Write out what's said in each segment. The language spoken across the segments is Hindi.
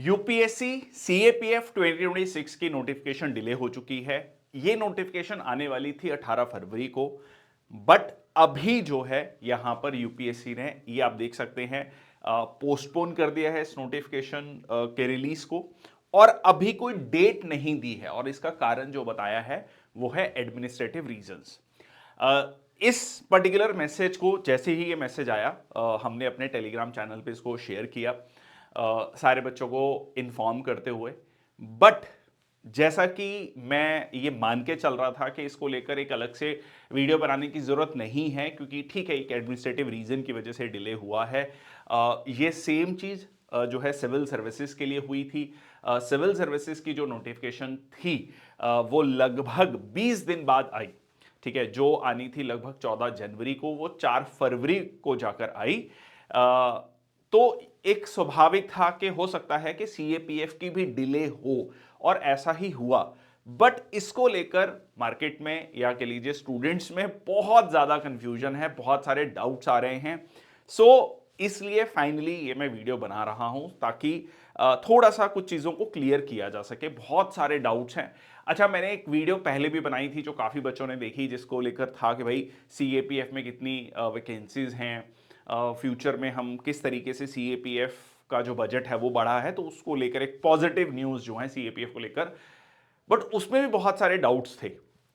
यूपीएससी सीएपीएफ 2026 की नोटिफिकेशन डिले हो चुकी है। ये नोटिफिकेशन आने वाली थी 18 फरवरी को, बट अभी जो है यहां पर यूपीएससी ने, ये आप देख सकते हैं, पोस्टपोन कर दिया है इस नोटिफिकेशन के रिलीज को, और अभी कोई डेट नहीं दी है। और इसका कारण जो बताया है वो है एडमिनिस्ट्रेटिव रीजंस। इस पर्टिकुलर मैसेज को, जैसे ही ये मैसेज आया, हमने अपने टेलीग्राम चैनल पे इसको शेयर किया सारे बच्चों को इन्फॉर्म करते हुए। बट जैसा कि मैं ये मान के चल रहा था कि इसको लेकर एक अलग से वीडियो बनाने की ज़रूरत नहीं है, क्योंकि ठीक है एक एडमिनिस्ट्रेटिव रीज़न की वजह से डिले हुआ है। ये सेम चीज़ जो है सिविल सर्विसेज के लिए हुई थी। सिविल सर्विसेज की जो नोटिफिकेशन थी वो लगभग 20 दिन बाद आई। ठीक है, जो आनी थी लगभग 14 जनवरी को, वो 4 फरवरी को जाकर आई। तो एक स्वाभाविक था कि हो सकता है कि सीएपीएफ की भी डिले हो, और ऐसा ही हुआ। बट इसको लेकर मार्केट में, या कह लीजिए स्टूडेंट्स में, बहुत ज्यादा कंफ्यूजन है, बहुत सारे डाउट्स आ रहे हैं। इसलिए फाइनली ये मैं वीडियो बना रहा हूं ताकि थोड़ा सा कुछ चीजों को क्लियर किया जा सके। बहुत सारे डाउट्स हैं। अच्छा, मैंने एक वीडियो पहले भी बनाई थी जो काफी बच्चों ने देखी, जिसको लेकर था कि भाई सीएपीएफ में कितनी वैकेंसीज हैं, फ्यूचर में हम किस तरीके से सीएपीएफ का जो बजट है वो बढ़ा है, तो उसको लेकर एक पॉजिटिव न्यूज़ जो है सीएपीएफ को लेकर। बट उसमें भी बहुत सारे डाउट्स थे,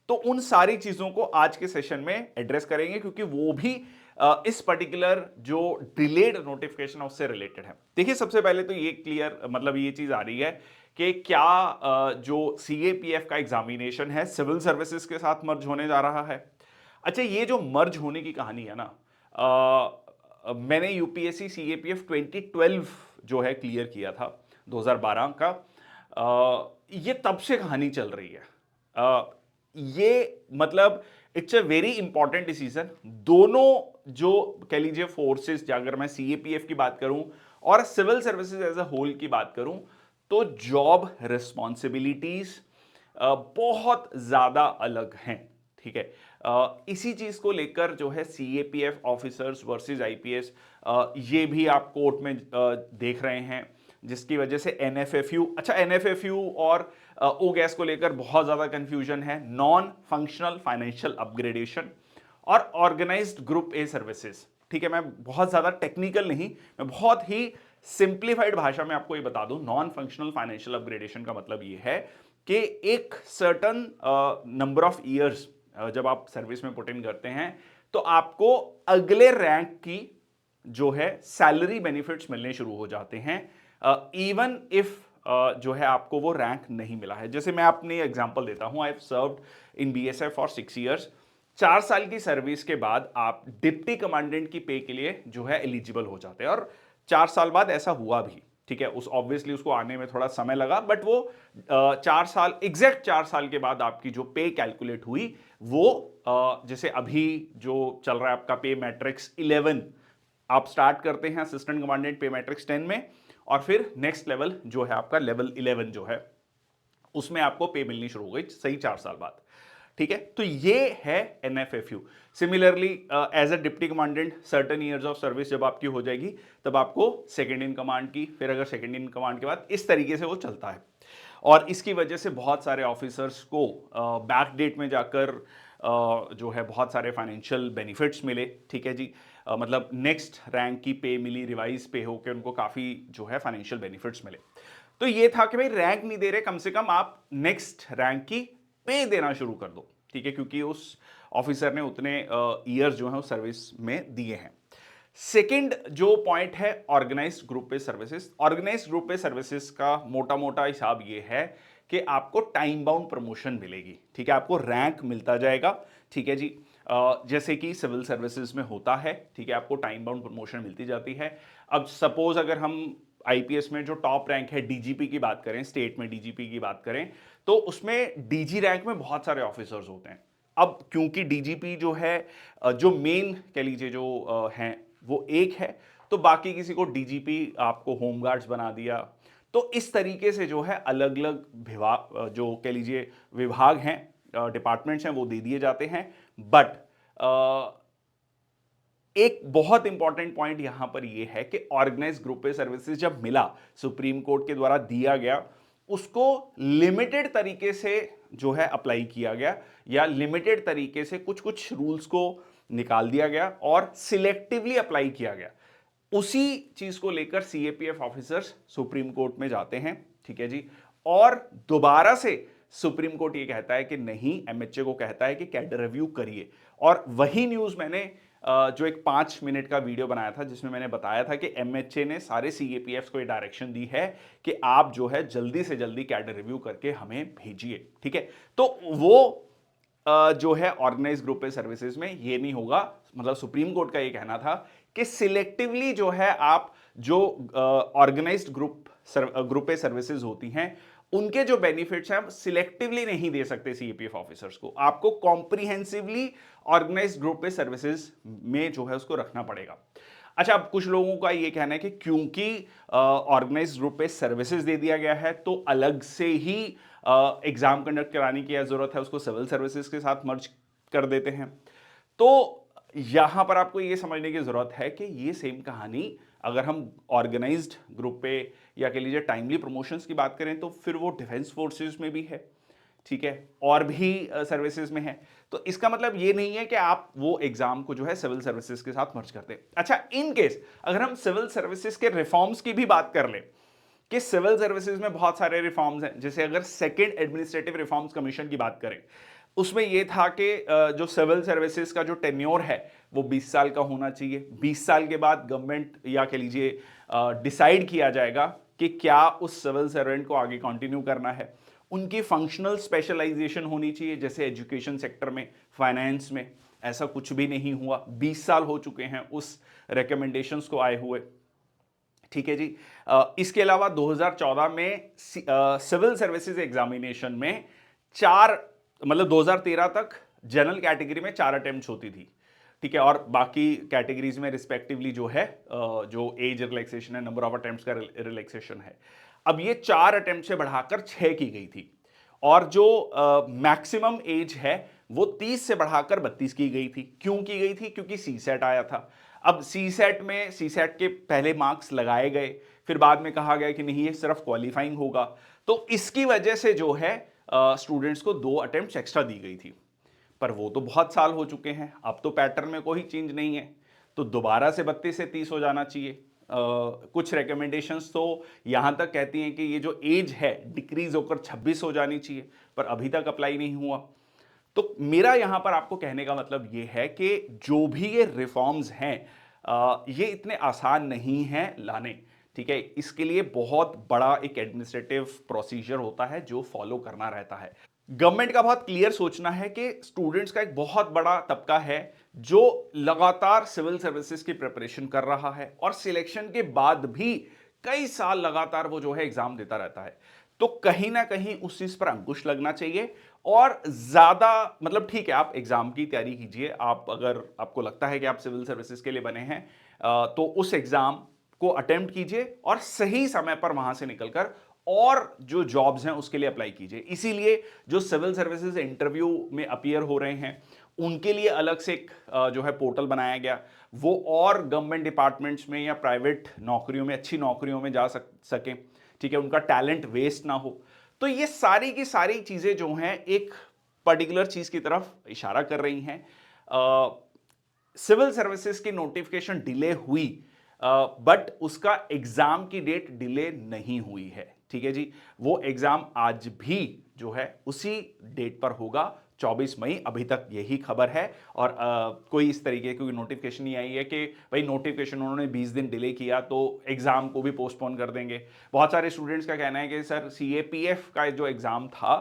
तो उन सारी चीज़ों को आज के सेशन में एड्रेस करेंगे, क्योंकि वो भी इस पर्टिकुलर जो डिलेड नोटिफिकेशन है उससे रिलेटेड है। देखिए, सबसे पहले तो ये क्लियर, मतलब ये चीज़ आ रही है कि क्या जो सीएपीएफ का एग्जामिनेशन है सिविल सर्विसेज के साथ मर्ज होने जा रहा है। अच्छा, ये जो मर्ज होने की कहानी है ना, मैंने यूपीएससी सीएपीएफ 2012 जो है क्लियर किया था, 2012 का। ये तब से कहानी चल रही है। ये मतलब it's a very important decision. दोनों जो कह लीजिए फोर्सेस, अगर मैं सीएपीएफ की बात करूं और civil services as a whole की बात करूं, तो जॉब रिस्पॉन्सिबिलिटीज बहुत ज्यादा अलग हैं। ठीक है, इसी चीज को लेकर जो है सीएपीएफ ऑफिसर्स वर्सेस आईपीएस, ये भी आप कोर्ट में देख रहे हैं, जिसकी वजह से एनएफएफयू, अच्छा एनएफएफयू और ओ गैस को लेकर बहुत ज्यादा कंफ्यूजन है। नॉन फंक्शनल फाइनेंशियल अपग्रेडेशन और ऑर्गेनाइज्ड ग्रुप ए सर्विसेज। ठीक है, मैं बहुत ज्यादा टेक्निकल नहीं, मैं बहुत ही सिंप्लीफाइड भाषा में आपको ये बता दूं। नॉन फंक्शनल फाइनेंशियल अपग्रेडेशन का मतलब ये है कि एक सर्टन नंबर ऑफ ईयर्स जब आप सर्विस में पुट इन करते हैं, तो आपको अगले रैंक की जो है सैलरी बेनिफिट्स मिलने शुरू हो जाते हैं, इवन इफ जो है आपको वो रैंक नहीं मिला है। जैसे मैं अपनी एग्जांपल देता हूं, I have served in BSF for 6 years. 4 साल की सर्विस के बाद आप डिप्टी कमांडेंट की पे के लिए जो है एलिजिबल हो जाते हैं, और 4 साल बाद ऐसा हुआ भी। ठीक है, उस ऑब्वियसली उसको आने में थोड़ा समय लगा, बट वो 4 साल, एग्जैक्ट 4 साल के बाद आपकी जो पे कैलकुलेट हुई वो जैसे अभी जो चल रहा है आपका पे मैट्रिक्स 11, आप स्टार्ट करते हैं असिस्टेंट कमांडेंट पे मैट्रिक्स 10 में, और फिर नेक्स्ट लेवल जो है आपका लेवल 11 जो है, उसमें आपको पे मिलनी शुरू हो गई सही 4 साल बाद। ठीक है, तो ये है NFFU. Similarly as a deputy commandant certain years of service जब आपकी हो जाएगी, तब आपको सेकंड इन कमांड की, फिर अगर सेकंड इन कमांड के बाद, इस तरीके से वो चलता है। और इसकी वजह से बहुत सारे ऑफिसर्स को बैक डेट में जाकर जो है बहुत सारे फाइनेंशियल बेनिफिट्स मिले। ठीक है जी, मतलब नेक्स्ट रैंक की पे मिली, रिवाइज पे हो के उनको काफ़ी जो है फाइनेंशियल बेनिफिट्स मिले। तो ये था कि भाई रैंक नहीं दे रहे, कम से कम आप नेक्स्ट रैंक की पे देना शुरू कर दो। ठीक है, क्योंकि उस ऑफिसर ने उतने ईयर्स जो है उस सर्विस में दिए हैं। सेकंड जो पॉइंट है, ऑर्गेनाइज्ड ग्रुप पे सर्विसेज। ऑर्गेनाइज्ड ग्रुप पे सर्विसेज का मोटा मोटा हिसाब ये है कि आपको टाइम बाउंड प्रमोशन मिलेगी। ठीक है, आपको रैंक मिलता जाएगा। ठीक है जी, जैसे कि सिविल सर्विसेज में होता है। ठीक है, आपको टाइम बाउंड प्रमोशन मिलती जाती है। अब सपोज अगर हम आईपीएस में जो टॉप रैंक है, डीजीपी की बात करें, स्टेट में डीजीपी की बात करें, तो उसमें डीजी रैंक में बहुत सारे ऑफिसर्स होते हैं। अब क्योंकि डीजीपी जो है, जो मेन कह लीजिए जो हैं, वो एक है, तो बाकी किसी को डीजीपी, आपको होमगार्ड्स बना दिया। तो इस तरीके से जो है अलग अलग विभाग, जो कह लीजिए विभाग हैं, डिपार्टमेंट्स हैं, वो दे दिए जाते हैं। बट एक बहुत इंपॉर्टेंट पॉइंट यहां पर यह है कि ऑर्गेनाइज्ड ग्रुप पे सर्विसेज जब मिला, सुप्रीम कोर्ट के द्वारा दिया गया, उसको लिमिटेड तरीके से जो है अप्लाई किया गया, या लिमिटेड तरीके से कुछ कुछ रूल्स को निकाल दिया गया और सिलेक्टिवली अप्लाई किया गया। उसी चीज को लेकर सीएपीएफ ऑफिसर्स सुप्रीम कोर्ट में जाते हैं, ठीक है जी, और दोबारा से सुप्रीम कोर्ट ये कहता है कि नहीं, एमएचए को कहता है कि कैडर रिव्यू करिए। और वही न्यूज मैंने जो एक 5 मिनट का वीडियो बनाया था जिसमें मैंने बताया था कि एमएचए ने सारे सीएपीएफ को ये डायरेक्शन दी है कि आप जो है जल्दी से जल्दी कैडर रिव्यू करके हमें भेजिए, ठीक है। तो वो जो है ऑर्गेनाइज ग्रुप पे सर्विसेज में ये नहीं होगा, मतलब सुप्रीम कोर्ट का ये कहना था कि सिलेक्टिवली जो है आप जो ऑर्गेनाइज्ड ग्रुप पे सर्विसेज होती हैं उनके जो बेनिफिट्स हैं सिलेक्टिवली नहीं दे सकते सीएपीएफ ऑफिसर्स को, आपको कॉम्प्रिहेंसिवली ऑर्गेनाइज्ड ग्रुप पे सर्विसेज में जो है उसको रखना पड़ेगा। अच्छा, अब कुछ लोगों का ये कहना है कि क्योंकि ऑर्गेनाइज्ड ग्रुप पे सर्विसेज दे दिया गया है तो अलग से ही एग्जाम कंडक्ट कराने की जरूरत है, उसको सिविल सर्विसेज के साथ मर्ज कर देते हैं। तो यहां पर आपको ये समझने की जरूरत है कि ये सेम कहानी अगर हम ऑर्गेनाइज्ड ग्रुप पे या कह लीजिए टाइमली प्रमोशंस की बात करें तो फिर वो डिफेंस फोर्सेस में भी है, ठीक है, और भी सर्विसेज में है। तो इसका मतलब ये नहीं है कि आप वो एग्जाम को जो है सिविल सर्विसेज के साथ मर्ज करते हैं। अच्छा, इन केस अगर हम सिविल सर्विसेज के रिफॉर्म्स की भी बात कर लें कि सिविल सर्विसेज में बहुत सारे रिफॉर्म्स हैं, जैसे अगर सेकेंड एडमिनिस्ट्रेटिव रिफॉर्म्स कमीशन की बात करें, उसमें यह था कि जो सिविल सर्विसेज का जो टेन्योर है वो 20 साल का होना चाहिए। 20 साल के बाद गवर्नमेंट या कह लीजिए डिसाइड किया जाएगा कि क्या उस सिविल सर्वेंट को आगे कंटिन्यू करना है। उनकी फंक्शनल स्पेशलाइजेशन होनी चाहिए, जैसे एजुकेशन सेक्टर में, फाइनेंस में। ऐसा कुछ भी नहीं हुआ, 20 साल हो चुके हैं उस रिकमेंडेशंस को आए हुए, ठीक है जी। इसके अलावा 2014 में सिविल सर्विसेज एग्जामिनेशन में 2013 तक जनरल कैटेगरी में 4 अटेम्प्ट्स होती थी, ठीक है, और बाकी कैटेगरीज में रिस्पेक्टिवली जो है जो एज रिलैक्सेशन है, नंबर ऑफ अटेम्प्ट्स का रिलैक्सेशन है, अब ये 4 अटेम्प्ट से बढ़ाकर 6 की गई थी। और जो मैक्सिमम एज है वो 30 से बढ़ाकर 32 की गई थी। क्यों की गई थी? क्योंकि सीसेट आया था। अब सीसेट के पहले मार्क्स लगाए गए, फिर बाद में कहा गया कि नहीं, ये सिर्फ क्वालिफाइंग होगा, तो इसकी वजह से जो है स्टूडेंट्स को 2 अटेम्प्ट्स एक्स्ट्रा दी गई थी। पर वो तो बहुत साल हो चुके हैं, अब तो पैटर्न में कोई चेंज नहीं है, तो दोबारा से 32 से 30 हो जाना चाहिए। कुछ रिकमेंडेशंस तो यहां तक कहती हैं कि ये जो एज है डिक्रीज होकर 26 हो जानी चाहिए, पर अभी तक अप्लाई नहीं हुआ। तो मेरा यहां पर आपको कहने का मतलब ये है कि जो भी ये रिफॉर्म्स हैं ये इतने आसान नहीं हैं लाने, ठीक है। इसके लिए बहुत बड़ा एक एडमिनिस्ट्रेटिव प्रोसीजर होता है जो फॉलो करना रहता है। गवर्नमेंट का बहुत क्लियर सोचना है कि स्टूडेंट्स का एक बहुत बड़ा तबका है जो लगातार सिविल सर्विसेज की प्रिपरेशन कर रहा है और सिलेक्शन के बाद भी कई साल लगातार वो जो है एग्जाम देता रहता है। तो कहीं ना कहीं उस चीज पर अंकुश लगना चाहिए और ज्यादा, मतलब ठीक है, आप एग्जाम की तैयारी कीजिए, आप अगर आपको लगता है कि आप सिविल सर्विसेज के लिए बने हैं तो उस एग्जाम को अटेम्प्ट कीजिए और सही समय पर वहां से निकलकर और जो जॉब्स हैं उसके लिए अप्लाई कीजिए। इसीलिए जो सिविल सर्विसेज इंटरव्यू में अपीयर हो रहे हैं उनके लिए अलग से एक जो है पोर्टल बनाया गया, वो और गवर्नमेंट डिपार्टमेंट्स में या प्राइवेट नौकरियों में, अच्छी नौकरियों में जा सकें, ठीक है, उनका टैलेंट वेस्ट ना हो। तो ये सारी की सारी चीजें जो हैं एक पर्टिकुलर चीज की तरफ इशारा कर रही हैं। सिविल सर्विसेज की नोटिफिकेशन डिले हुई बट उसका एग्जाम की डेट डिले नहीं हुई है, ठीक है जी। वो एग्जाम आज भी जो है उसी डेट पर होगा, 24 मई, अभी तक यही खबर है। और कोई इस तरीके की नोटिफिकेशन नहीं आई है कि भाई नोटिफिकेशन उन्होंने 20 दिन डिले किया तो एग्जाम को भी पोस्टपोन कर देंगे। बहुत सारे स्टूडेंट्स का कहना है कि सर सीएपीएफ का जो एग्जाम था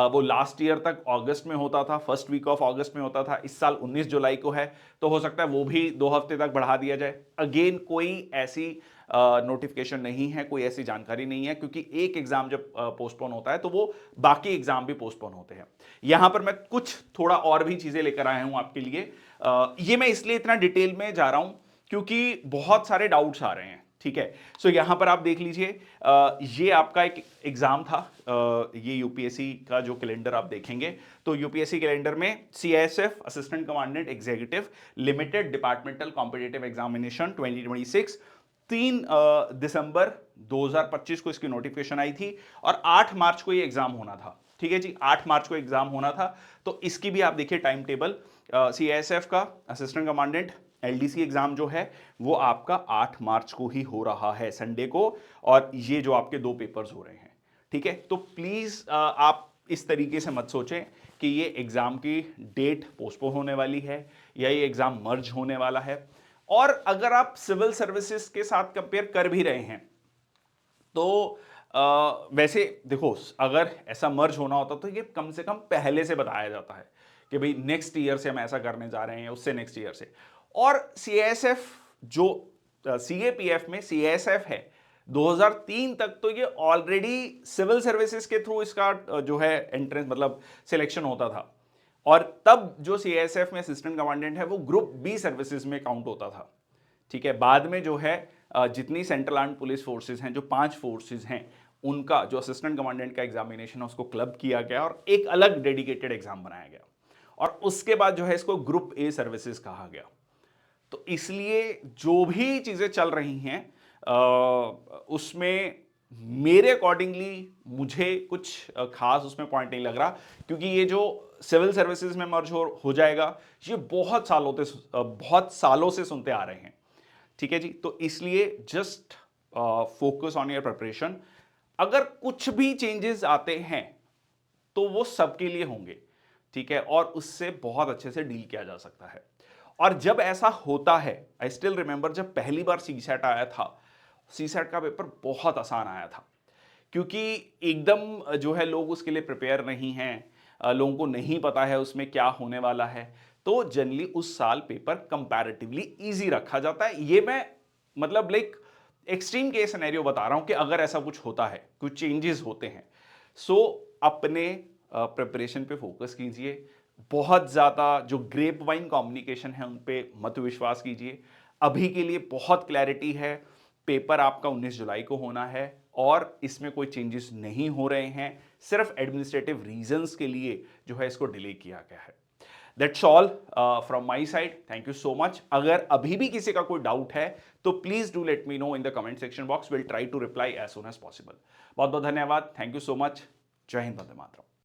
वो लास्ट ईयर तक अगस्त में होता था, फर्स्ट वीक ऑफ अगस्त में होता था, इस साल 19 जुलाई को है, तो हो सकता है वो भी 2 हफ्ते तक बढ़ा दिया जाए। अगेन कोई ऐसी नोटिफिकेशन नहीं है, कोई ऐसी जानकारी नहीं है, क्योंकि एक एग्जाम जब पोस्टपोन होता है तो वो बाकी एग्जाम भी पोस्टपोन होते हैं। यहां पर मैं कुछ थोड़ा और भी चीजें लेकर आया हूं आपके लिए। ये मैं इसलिए इतना डिटेल में जा रहा हूं क्योंकि बहुत सारे डाउट्स आ रहे हैं, ठीक है। सो यहां पर आप देख लीजिए, ये आपका एक एग्जाम था, ये यूपीएससी का जो कैलेंडर आप देखेंगे तो यूपीएससी कैलेंडर में CISF assistant commandant executive limited departmental competitive examination 2026 3 दिसंबर 2025 को इसकी नोटिफिकेशन आई थी और 8 मार्च को ये एग्जाम होना था। ठीक है जी, 8 मार्च को एग्जाम होना था। तो इसकी भी आप देखिए टाइम टेबल, सीआईएसएफ का असिस्टेंट कमांडेंट एलडीसी एग्जाम जो है वो आपका 8 मार्च को ही हो रहा है, संडे को, और ये जो आपके 2 पेपर्स हो रहे हैं। ठीक है, तो प्लीज आप इस तरीके से मत सोचें कि ये एग्जाम की डेट पोस्टपोन होने वाली है या ये एग्जाम मर्ज होने वाला है। और अगर आप सिविल सर्विसेज के साथ कंपेयर कर भी रहे हैं तो वैसे देखो, अगर ऐसा मर्ज होना होता तो ये कम से कम पहले से बताया जाता है कि भाई नेक्स्ट ईयर से हम ऐसा करने जा रहे हैं, उससे नेक्स्ट ईयर से। और सीएसएफ जो सीएपीएफ में सीएसएफ है 2003 तक, तो ये ऑलरेडी सिविल सर्विसेज के थ्रू इसका जो है एंट्रेंस मतलब सिलेक्शन होता था। और तब जो सीएसएफ में असिस्टेंट कमांडेंट है वो ग्रुप बी सर्विसेज में काउंट होता था। ठीक है, बाद में जो है जितनी सेंट्रल आर्म पुलिस फोर्सेज हैं, जो 5 फोर्सेज हैं, उनका जो असिस्टेंट कमांडेंट का एग्जामिनेशन है उसको क्लब किया गया और एक अलग डेडिकेटेड एग्जाम बनाया गया और उसके बाद जो है इसको ग्रुप ए सर्विसेज कहा गया। तो इसलिए जो भी चीजें चल रही हैं उसमें मेरे अकॉर्डिंगली मुझे कुछ खास उसमें पॉइंट नहीं लग रहा, क्योंकि ये जो सिविल सर्विसेज में मर्ज हो जाएगा ये बहुत सालों से सुनते आ रहे हैं। ठीक है जी, तो इसलिए just focus on your preparation. अगर कुछ भी चेंजेस आते हैं तो वो सबके लिए होंगे, ठीक है, और उससे बहुत अच्छे से डील किया जा सकता है। और जब ऐसा होता है, आई स्टिल रिमेंबर जब पहली बार सीसैट आया था, सीसैट का पेपर बहुत आसान आया था, क्योंकि एकदम जो है लोग उसके लिए प्रिपेयर नहीं हैं, लोगों को नहीं पता है उसमें क्या होने वाला है, तो जनरली उस साल पेपर कंपैरेटिवली इजी रखा जाता है। ये मैं मतलब लाइक एक्सट्रीम केस सिनेरियो बता रहा हूं कि अगर ऐसा कुछ होता है, कुछ चेंजेस होते हैं, सो अपने प्रिपरेशन पे फोकस कीजिए। बहुत ज़्यादा जो ग्रेप वाइन कम्युनिकेशन है उन पे मत विश्वास कीजिए। अभी के लिए बहुत क्लैरिटी है, पेपर आपका 19 जुलाई को होना है और इसमें कोई चेंजेस नहीं हो रहे हैं, सिर्फ एडमिनिस्ट्रेटिव रीजंस के लिए जो है इसको डिले किया गया है। That's all from my side, thank you so much. अगर अभी भी किसी का कोई डाउट है तो please do let me know in the comment section box, will try to reply as soon as possible. बहुत बहुत धन्यवाद, थैंक यू सो मच, जय हिंद, वंदे मातरम।